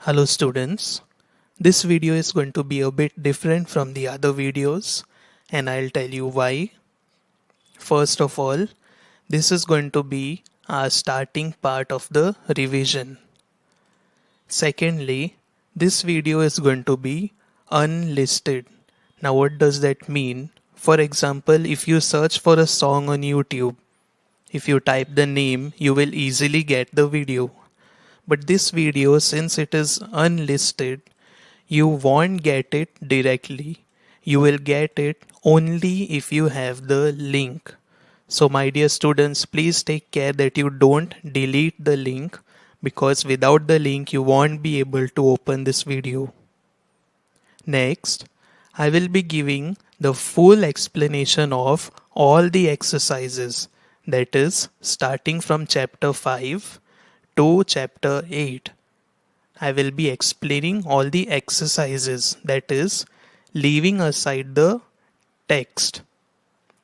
Hello students, this video is going to be a bit different from the other videos and I'll tell you why. First of all, this is going to be our starting part of the revision. Secondly, this video is going to be unlisted. Now what does that mean? For example, if you search for a song on YouTube, if you type the name, you will easily get the video. But this video, since it is unlisted, you won't get it directly. You will get it only if you have the link. So my dear students, please take care that you don't delete the link because without the link you won't be able to open this video. Next, I will be giving the full explanation of all the exercises, that is starting from chapter 5 to chapter 8. I will be explaining all the exercises, that is leaving aside the text.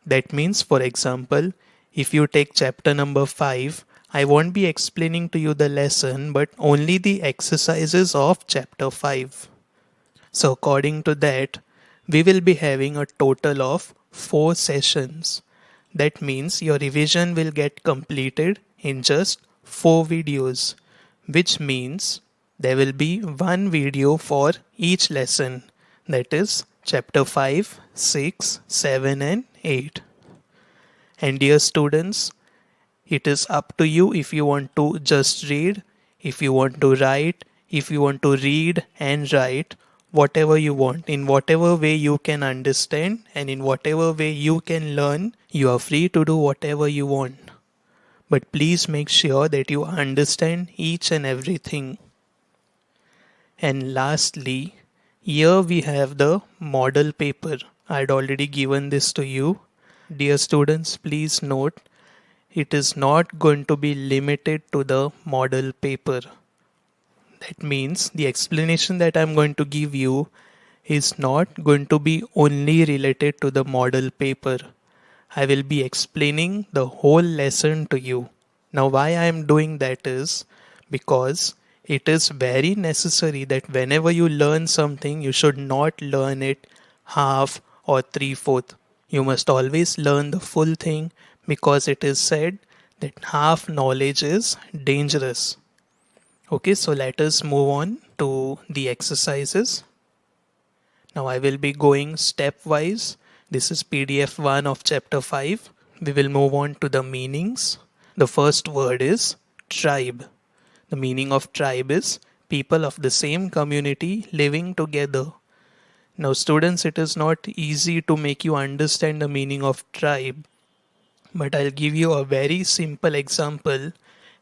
That means, for example, if you take chapter number 5, I won't be explaining to you the lesson but only the exercises of chapter 5. So according to that, we will be having a total of 4 sessions. That means your revision will get completed in just 4 videos, which means there will be one video for each lesson, that is chapter 5, 6, 7 and 8. And dear students, it is up to you if you want to just read, if you want to write, if you want to read and write, whatever you want, in whatever way you can understand and in whatever way you can learn, you are free to do whatever you want. But please make sure that you understand each and everything. And lastly, here we have the model paper. I had already given this to you. Dear students, please note, it is not going to be limited to the model paper. That means the explanation that I'm going to give you is not going to be only related to the model paper. I will be explaining the whole lesson to you. Now why I am doing that is because it is very necessary that whenever you learn something, you should not learn it half or three-fourth. You must always learn the full thing because it is said that half knowledge is dangerous. Okay, so let us move on to the exercises. Now I will be going stepwise. This is PDF 1 of chapter 5. We will move on to the meanings. The first word is tribe. The meaning of tribe is people of the same community living together. Now students, it is not easy to make you understand the meaning of tribe, but I'll give you a very simple example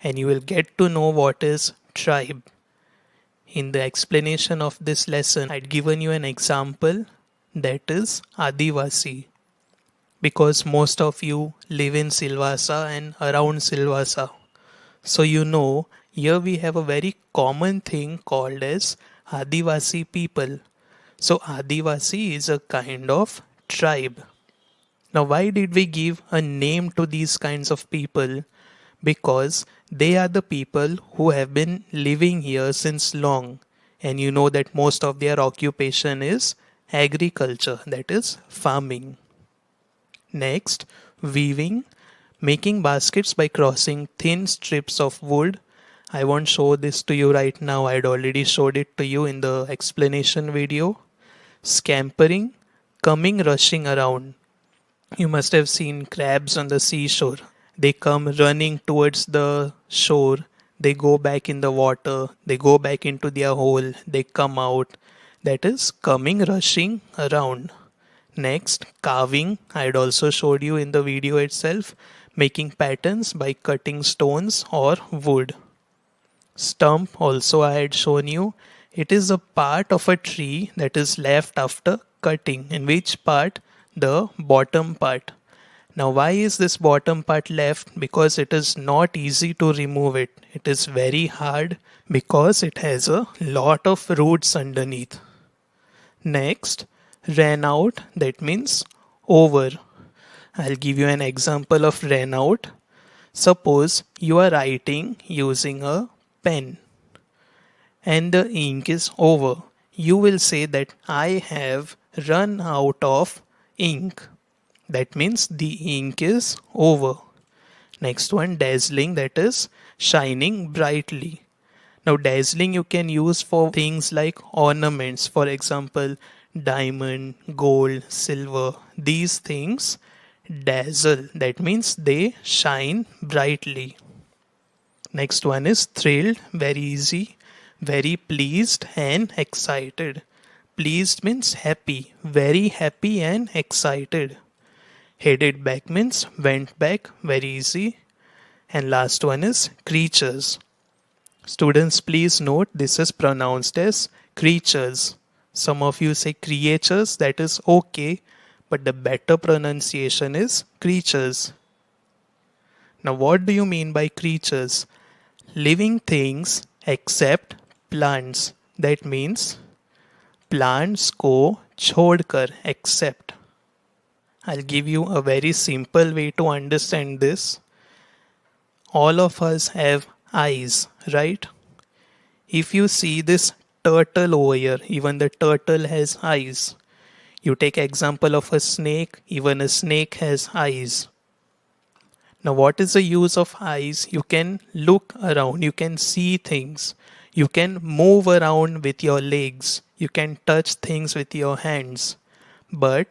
and you will get to know what is tribe. In the explanation of this lesson, I'd given you an example, that is Adivasi, because most of you live in Silvassa and around Silvassa. So you know, here we have a very common thing called as Adivasi people. So Adivasi is a kind of tribe. Now why did we give a name to these kinds of people? Because they are the people who have been living here since long, and you know that most of their occupation is agriculture, that is farming. Next, weaving, making baskets by crossing thin strips of wood. I won't show this to you right now, I had already showed it to you in the explanation video. Scampering, coming rushing around. You must have seen crabs on the seashore. They come running towards the shore. They go back in the water. They go back into their hole. They come out. That is coming rushing around. Next, carving. I had also showed you in the video itself. Making patterns by cutting stones or wood. Stump also I had shown you. It is a part of a tree that is left after cutting. In which part? The bottom part. Now why is this bottom part left? Because it is not easy to remove it. It is very hard because it has a lot of roots underneath. Next, ran out, that means over. I'll give you an example of ran out. Suppose you are writing using a pen and the ink is over, you will say that I have run out of ink. That means the ink is over. Next one, dazzling, that is shining brightly. Now, dazzling you can use for things like ornaments, for example, diamond, gold, silver. These things dazzle, that means they shine brightly. Next one is thrilled, very easy, very pleased and excited. Pleased means happy, very happy and excited. Headed back means went back, very easy. And last one is creatures. Students, please note this is pronounced as creatures. Some of you say creatures, that is okay, but the better pronunciation is creatures. Now, what do you mean by creatures? Living things except plants. That means plants को छोड़कर except. I'll give you a very simple way to understand this. All of us have eyes, right? If you see this turtle over here, even the turtle has eyes. You take example of a snake, even a snake has eyes. Now, what is the use of eyes? You can look around, you can see things, you can move around with your legs, you can touch things with your hands. But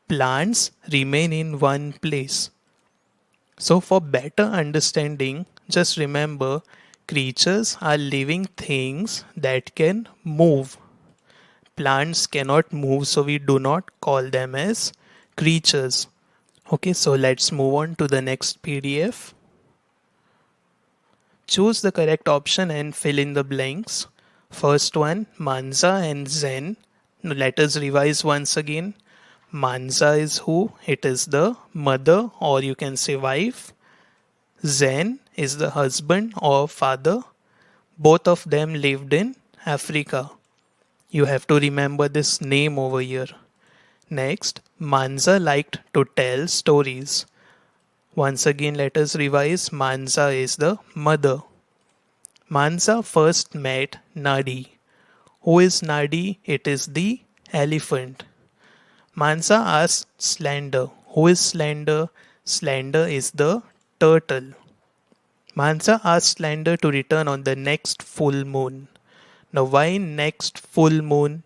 plants remain in one place. So, for better understanding, just remember creatures are living things that can move. Plants cannot move, so we do not call them as creatures. Okay, so let's move on to the next PDF. Choose the correct option and fill in the blanks. First one, Manza and Zen. Now let us revise once again. Manza is who? It is the mother, or you can say wife. Zen is the husband or father. Both of them lived in Africa. You have to remember this name over here. Next, Manza liked to tell stories. Once again, let us revise. Manza is the mother. Manza first met Nadi. Who is Nadi? It is the elephant. Manza asked Slender. Who is Slender? Slender is the turtle. Manza asked Slender to return on the next full moon. Now, why next full moon?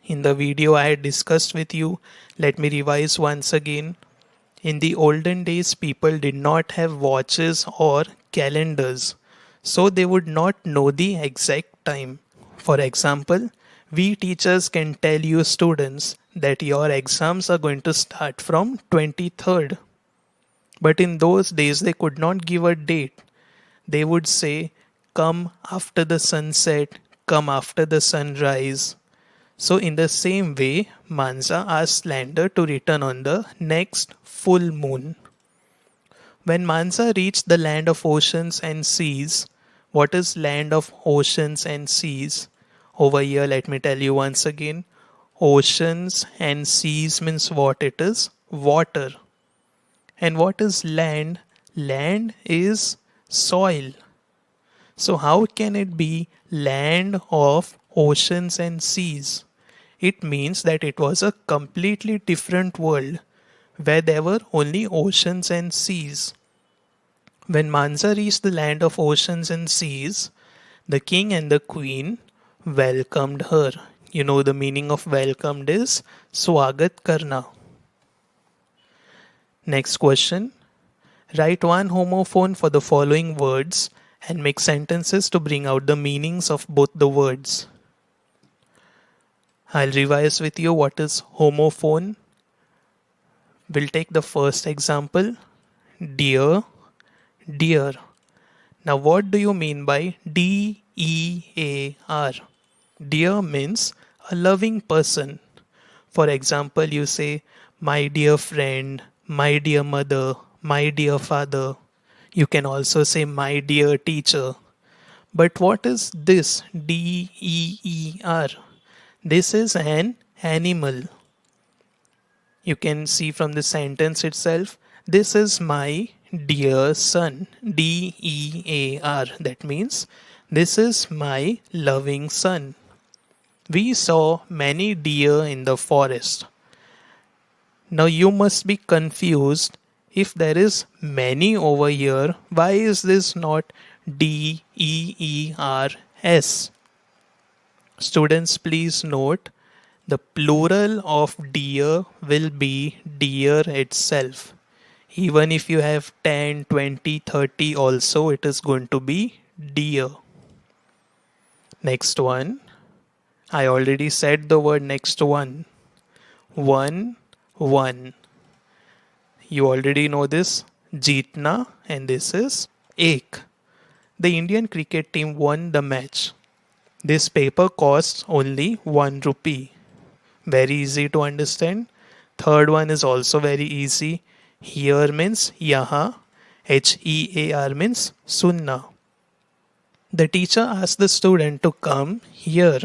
In the video I had discussed with you, let me revise once again. In the olden days, people did not have watches or calendars, so they would not know the exact time. For example, we teachers can tell you students that your exams are going to start from 23rd. But in those days, they could not give a date. They would say, come after the sunset, come after the sunrise. So in the same way, Manza asked Slender to return on the next full moon. When Manza reached the land of oceans and seas, what is land of oceans and seas? Over here, let me tell you once again. Oceans and seas means what it is? Water. And what is land? Land is soil. So how can it be land of oceans and seas? It means that it was a completely different world where there were only oceans and seas. When Manza reached the land of oceans and seas, the king and the queen welcomed her. You know the meaning of welcomed is Swagat Karna. Next question. Write one homophone for the following words and make sentences to bring out the meanings of both the words. I'll revise with you what is homophone. We'll take the first example. Dear, dear. Now what do you mean by D-E-A-R? Dear means a loving person. For example, you say, my dear friend, my dear mother, my dear father. You can also say, my dear teacher. But what is this D-E-E-R? This is an animal. You can see from the sentence itself, this is my dear son. D-E-A-R. That means This is my loving son. We saw many deer in the forest. Now you must be confused. If there is many over here, why is this not DEERS? Students, please note the plural of deer will be deer itself. Even if you have 10, 20, 30 also, it is going to be deer. Next one. I already said the word next one. One, one. You already know this. Jeetna, and this is ek. The Indian cricket team won the match. This paper costs only 1 rupee. Very easy to understand. Third one is also very easy. Here means yaha. HEAR means sunna. The teacher asked the student to come here.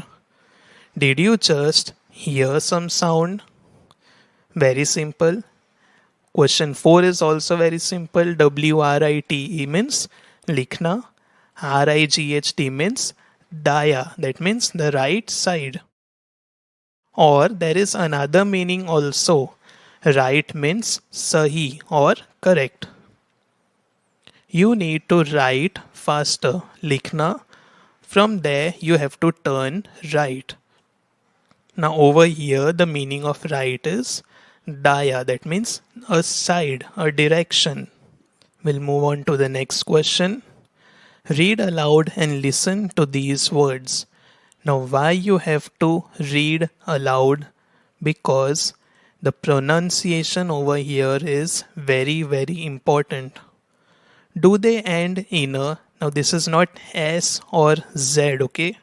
Did you just hear some sound? Very simple. Question 4 is also very simple. WRITE means likhna. RIGHT means daya. That means the right side. Or there is another meaning also. Right means sahi or correct. You need to write faster. Likhna. From there you have to turn right. Now over here the meaning of right is daya. That means a side, a direction. We'll move on to the next question. Read aloud and listen to these words. Now, why you have to read aloud? Because the pronunciation over here is very, very important. Do they end in a? Now, this is not S or Z, okay?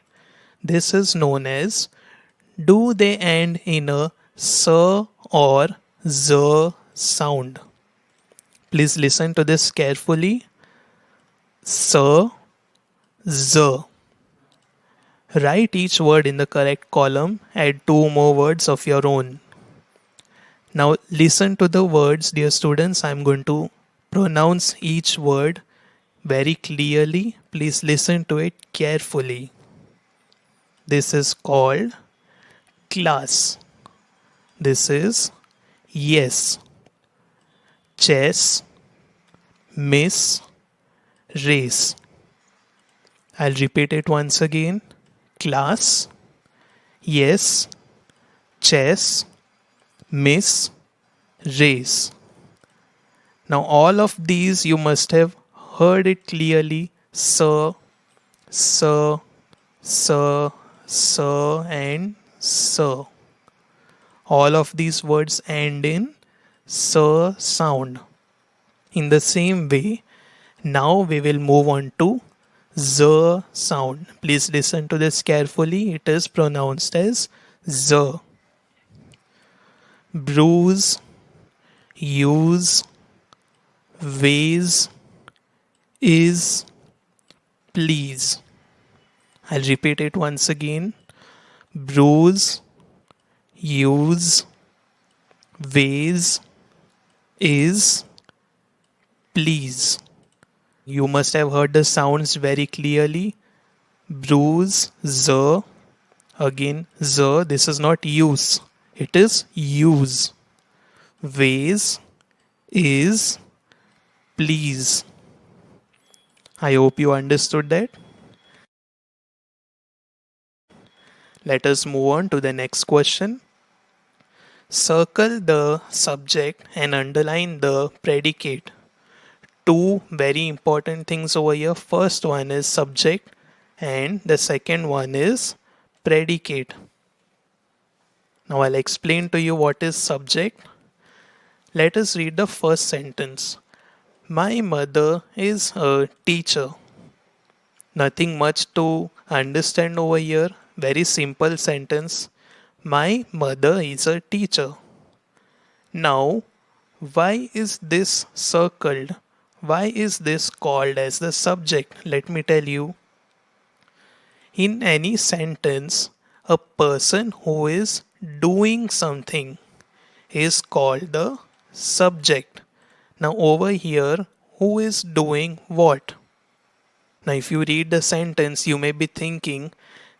This is known as do they end in a S or Z sound? Please listen to this carefully. S, Z. Write each word in the correct column. Add 2 more words of your own. Now listen to the words, dear students. I am going to pronounce each word very clearly. Please listen to it carefully. This is called class. This is yes. Chess, miss, race. I'll repeat it once again. Class, yes, chess, miss, race. Now all of these you must have heard it clearly. Sir, sir, sir, sir, and sir. All of these words end in sir sound. In the same way, now we will move on to Z sound. Please listen to this carefully. It is pronounced as Z. Bruise, use, ways, is, please. I'll repeat it once again. Bruise, use, ways, is, please. You must have heard the sounds very clearly. Bruise, Z. Again, Z. This is not use. It is use. Ways, is, please. I hope you understood that. Let us move on to the next question. Circle the subject and underline the predicate. Two very important things over here. First one is subject and the second one is predicate. Now I'll explain to you what is subject. Let us read the first sentence. My mother is a teacher. Nothing much to understand over here. Very simple sentence. My mother is a teacher. Now, why is this circled? Why is this called as the subject? Let me tell you. In any sentence, a person who is doing something is called the subject. Now over here, who is doing what? Now, if you read the sentence, you may be thinking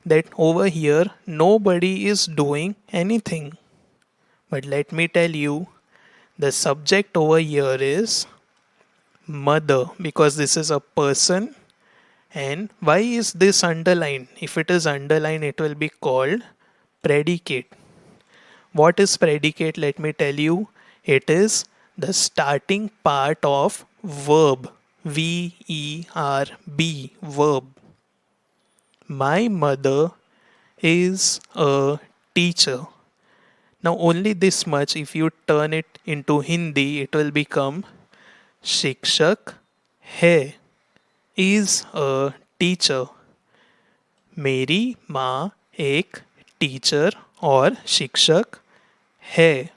that over here nobody is doing anything. But let me tell you, the subject over here is mother because this is a person. And why is this underlined? If it is underlined, it will be called predicate. What is predicate? Let me tell you. It is the starting part of verb. V-E-R-B, verb. My mother is a teacher. Now, only this much, if you turn it into Hindi, it will become शिक्षक है, is a teacher. मेरी माँ एक teacher और शिक्षक है.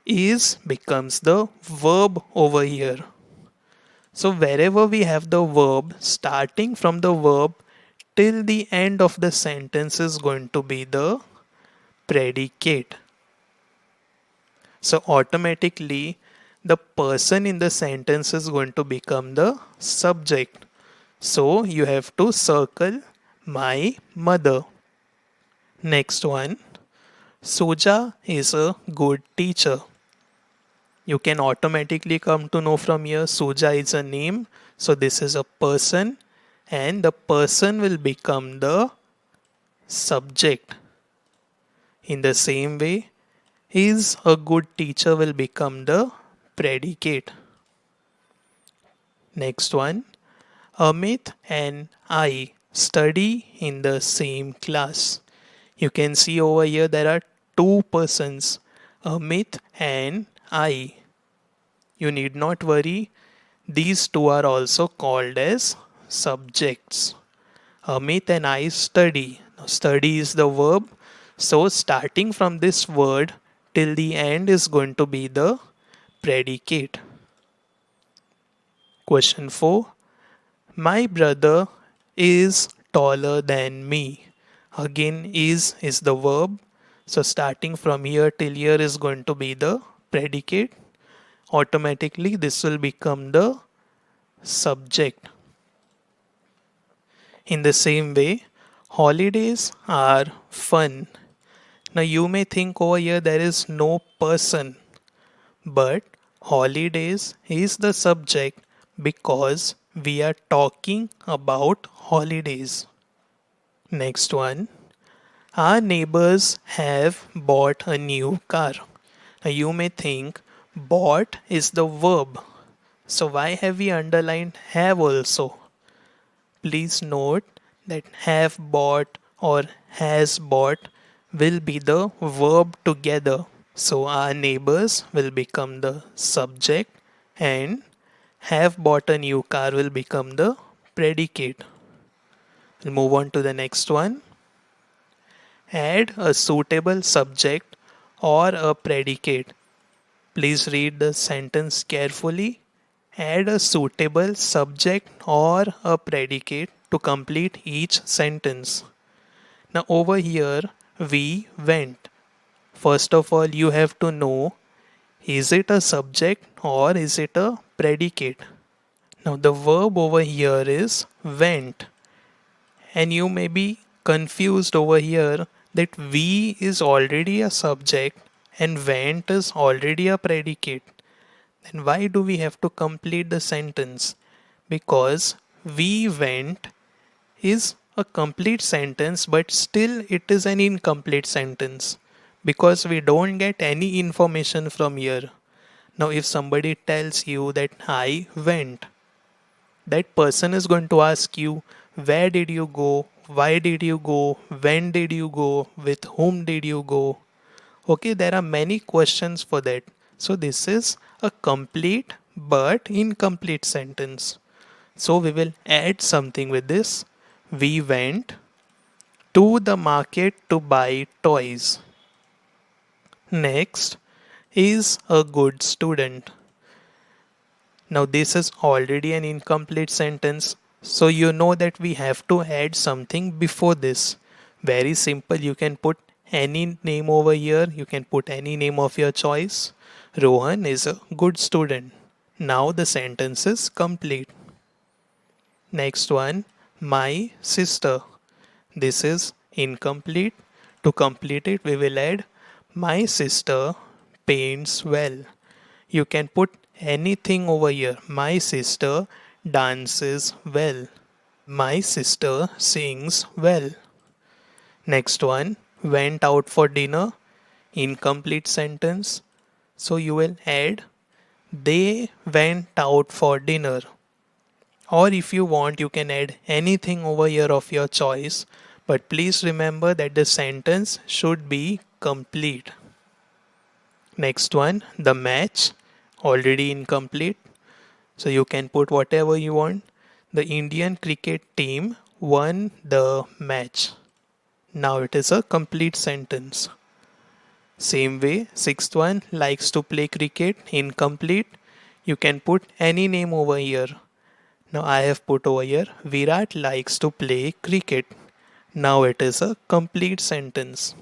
Is becomes the verb over here. So wherever we have the verb, starting from the verb till the end of the sentence is going to be the predicate. So automatically the person in the sentence is going to become the subject. So you have to circle my mother. Next one. Suja is a good teacher. You can automatically come to know from here Suja is a name. So this is a person and the person will become the subject. In the same way, is a good teacher will become the predicate. Next one. Amit and I study in the same class. You can see over here there are two persons, Amit and I. You need not worry, these two are also called as subjects. Amit and I study. Now, study is the verb. So, starting from this word till the end is going to be the predicate. Question 4. My brother is taller than me. Again, is the verb. So, starting from here till here is going to be the predicate. Automatically, this will become the subject. In the same way, holidays are fun. Now you may think over here there is no person, but holidays is the subject because we are talking about holidays. Next one. Our neighbors have bought a new car. Now you may think bought is the verb. So why have we underlined have also? Please note that have bought or has bought will be the verb together. So our neighbors will become the subject and have bought a new car will become the predicate. We'll move on to the next one. Add a suitable subject or a predicate. Please read the sentence carefully. Add a suitable subject or a predicate to complete each sentence. Now, over here, we went. First of all, you have to know is it a subject or is it a predicate? Now, the verb over here is went, and you may be confused over here that we is already a subject and went is already a predicate. Then why do we have to complete the sentence? Because we went is a complete sentence, but still it is an incomplete sentence because we don't get any information from here. Now, if somebody tells you that I went, that person is going to ask you, where did you go? Why did you go? When did you go? With whom did you go? Okay, there are many questions for that. So, this is a complete but incomplete sentence. So, we will add something with this. We went to the market to buy toys. Next is a good student. Now, this is already an incomplete sentence. So, you know that we have to add something before this. Very simple. You can put any name over here. You can put any name of your choice. Rohan is a good student. Now, the sentence is complete. Next one, my sister. This is incomplete. To complete it, we will add my sister paints well. You can put anything over here. My sister dances well. My sister sings well. Next one, went out for dinner. Incomplete sentence. So you will add they went out for dinner. Or if you want, you can add anything over here of your choice. But please remember that the sentence should be complete. Next one, the match. Already incomplete. So you can put whatever you want. The Indian cricket team won the match. Now it is a complete sentence. Same way, sixth one, likes to play cricket. Incomplete. You can put any name over here. Now I have put over here Virat likes to play cricket. Now it is a complete sentence.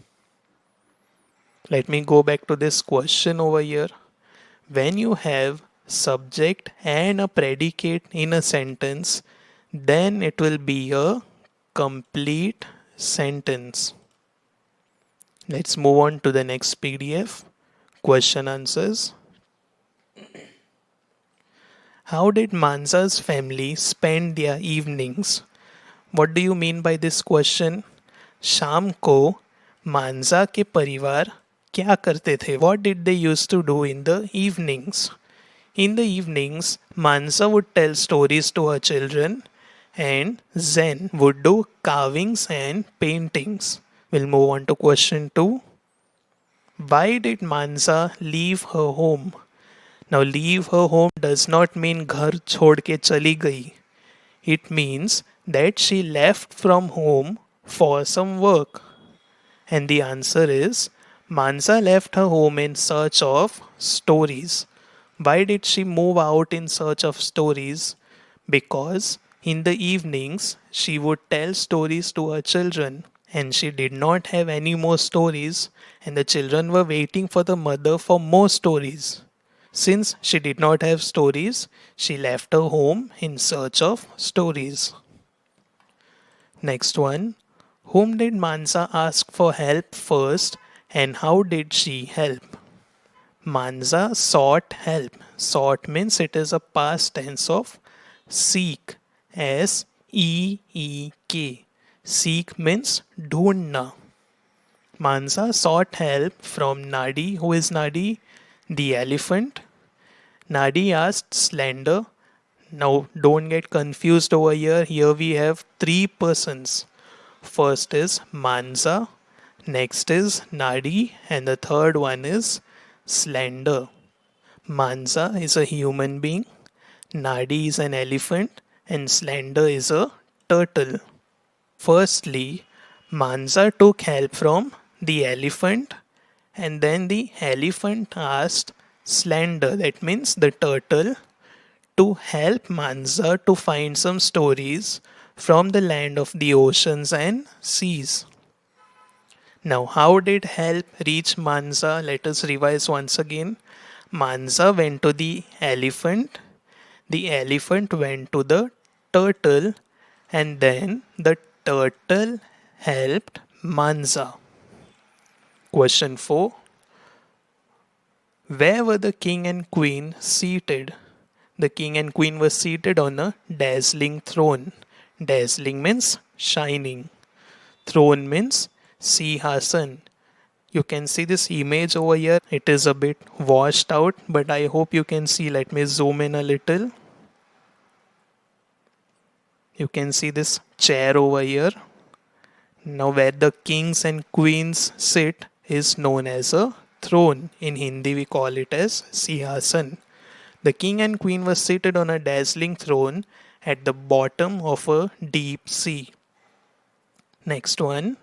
Let me go back to this question over here. When you have subject and a predicate in a sentence, then it will be a complete sentence. Let's move on to the next PDF. Question answers. How did Mansa's family spend their evenings? What do you mean by this question? शाम को मांजा के परिवार क्या करते थे? What did they used to do in the evenings? In the evenings, Mansa would tell stories to her children and Zen would do carvings and paintings. We'll move on to question 2. Why did Mansa leave her home? Now leave her home does not mean घर छोड़ के चली गई. It means that she left from home for some work. And the answer is Mansa left her home in search of stories. Why did she move out in search of stories? Because in the evenings she would tell stories to her children and she did not have any more stories and the children were waiting for the mother for more stories. Since she did not have stories, she left her home in search of stories. Next one. Whom did Mansa ask for help first and how did she help? Mansa sought help. Sought means it is a past tense of seek. S-E-E-K. Seek means ढूंढना. Mansa sought help from Nadi. Who is Nadi? The elephant. Nadi asked Slender. Now don't get confused over here. Here we have three persons. First is Mansa, next is Nadi, and the third one is Slender. Mansa is a human being, Nadi is an elephant, and Slender is a turtle. Firstly, Mansa took help from the elephant, and then the elephant asked Slender, that means the turtle, to help Mansa to find some stories from the land of the oceans and seas. Now, how did help reach Mansa? Let us revise once again. Mansa went to the elephant went to the turtle, and then the turtle helped Mansa. Question 4. Where were the king and queen seated? The king and queen were seated on a dazzling throne. Dazzling means shining. Throne means Sihasan. You can see this image over here. It is a bit washed out, but I hope you can see. Let me zoom in a little. You can see this chair over here. Now, where the kings and queens sit is known as a throne. In Hindi, we call it as Sihasan. The king and queen were seated on a dazzling throne at the bottom of a deep sea. Next one.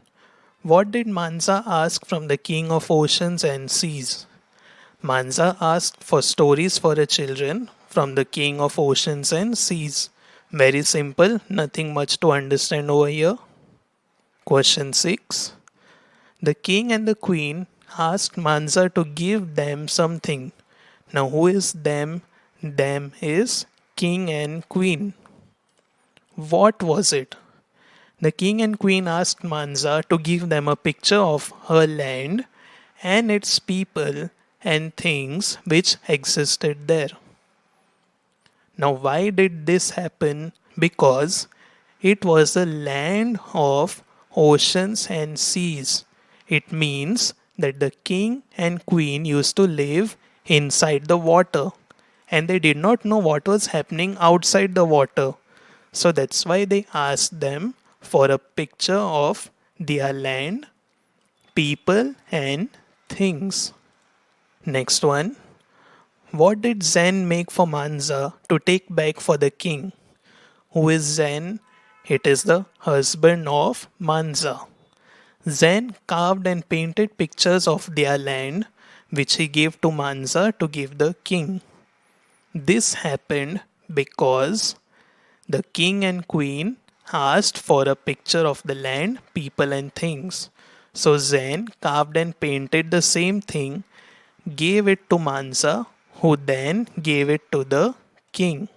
What did Mansa ask from the king of oceans and seas? Mansa asked for stories for her children from the king of oceans and seas. Very simple, nothing much to understand over here. Question 6. The king and the queen asked Mansa to give them something. Now, who is them? Them is king and queen. What was it? The king and queen asked Manza to give them a picture of her land and its people and things which existed there. Now, why did this happen? Because it was a land of oceans and seas. It means that the king and queen used to live inside the water and they did not know what was happening outside the water. So that's why they asked them for a picture of their land, people, and things. Next one. What did Zen make for Manza to take back for the king? Who is Zen? It is the husband of Manza. Zen carved and painted pictures of their land, which he gave to Manza to give the king. This happened because the king and queen asked for a picture of the land, people, and things. So Zen carved and painted the same thing, gave it to Mansa, who then gave it to the king.